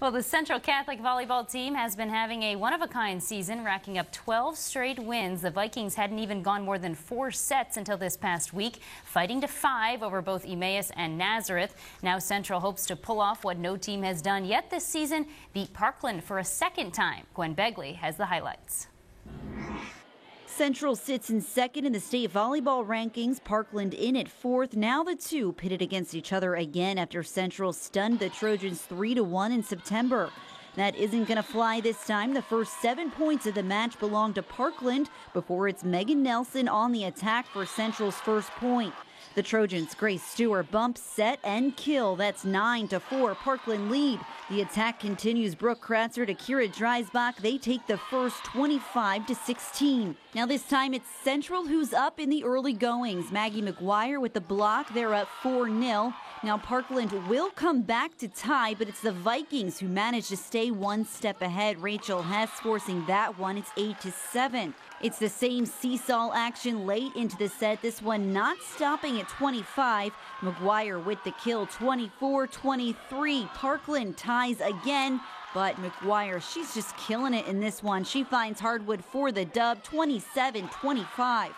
Well, the Central Catholic volleyball team has been having a one-of-a-kind season, racking up 12 straight wins. The Vikings hadn't even gone more than 4 sets until this past week, fighting to 5 over both Emmaus and Nazareth. Now Central hopes to pull off what no team has done yet this season, beat Parkland for a second time. Gwen Begley has the highlights. Central sits in second in the state volleyball rankings, Parkland in at 4th. Now the two pitted against each other again after Central stunned the Trojans 3-1 in September. That isn't going to fly this time. The first 7 points of the match belong to Parkland before it's Megan Nelson on the attack for Central's first point. The Trojans' Grace Stewart bump, set, and kill. That's 9-4, Parkland lead. The attack continues. Brooke Kratzer to Kira Dreisbach. They take the first 25-16. Now this time it's Central who's up in the early goings. Maggie McGuire with the block. They're up 4-0. Now Parkland will come back to tie, but it's the Vikings who managed to stay one step ahead. Rachel Hess forcing that one. It's 8-7. It's the same seesaw action late into the set. This one not stopping at 25. McGuire with the kill, 24-23. Parkland ties again, but McGuire, she's just killing it in this one. She finds hardwood for the dub, 27-25.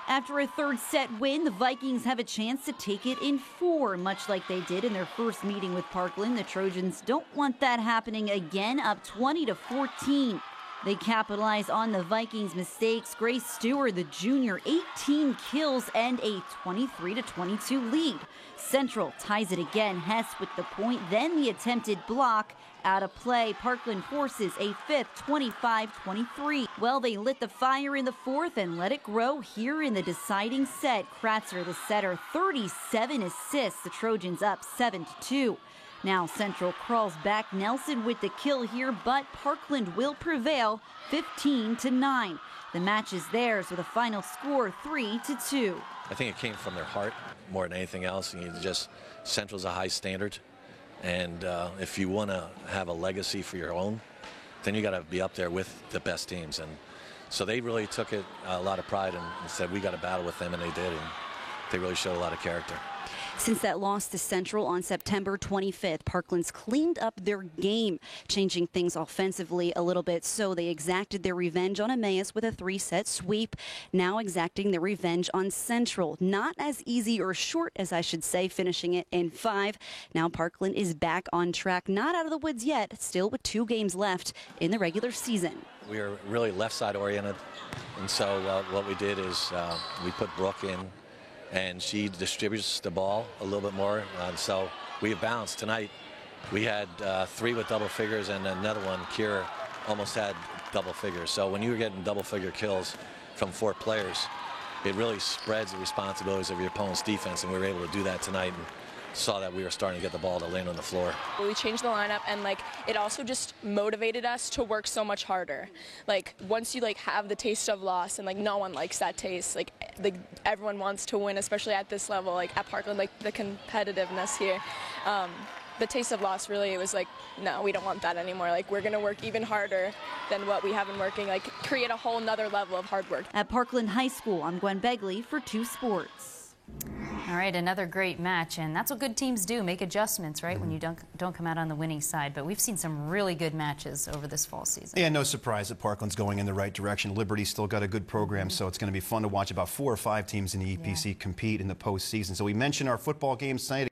After a third set win, the Vikings have a chance to take it in 4, much like they did in their first meeting with Parkland. The Trojans don't want that happening again, up 20-14. They capitalize on the Vikings' mistakes. Grace Stewart, the junior, 18 kills and a 23-22 lead. Central ties it again. Hess with the point, then the attempted block. Out of play, Parkland forces a fifth, 25-23. Well, they lit the fire in the fourth and let it grow here in the deciding set. Kratzer, the setter, 37 assists. The Trojans up 7-2. Now Central crawls back. Nelson with the kill here, but Parkland will prevail 15-9. The match is theirs with a final score 3-2. I think it came from their heart more than anything else. Central's a high standard, and if you want to have a legacy for your own, then you got to be up there with the best teams. And so they really took it a lot of pride and said we got to battle with them, and they did. And they really showed a lot of character. Since that loss to Central on September 25th, Parkland's cleaned up their game, changing things offensively a little bit. So they exacted their revenge on Emmaus with a 3-set sweep, now exacting their revenge on Central. Not as easy or short as I should say, finishing it in 5. Now Parkland is back on track, not out of the woods yet, still with 2 games left in the regular season. We are really left side oriented, and so what we did is we put Brooke in, and she distributes the ball a little bit more. So we have balanced. Tonight we had 3 with double figures, and another one, Kira, almost had double figures. So when you're getting double figure kills from 4 players, it really spreads the responsibilities of your opponent's defense, and we were able to do that tonight and saw that we were starting to get the ball to land on the floor. We changed the lineup, and it also just motivated us to work so much harder. Once you have the taste of loss, and no one likes that taste. Everyone wants to win, especially at this level, at Parkland, the competitiveness here. The taste of loss really, it was no, we don't want that anymore. We're going to work even harder than what we have been working, create a whole nother level of hard work. At Parkland High School, I'm Gwen Begley for 2 Sports. All right, another great match, and that's what good teams do, make adjustments, right, when you don't come out on the winning side. But we've seen some really good matches over this fall season. Yeah, no surprise that Parkland's going in the right direction. Liberty's still got a good program, so it's going to be fun to watch about 4 or 5 teams in the EPC compete in the postseason. So we mentioned our football games tonight.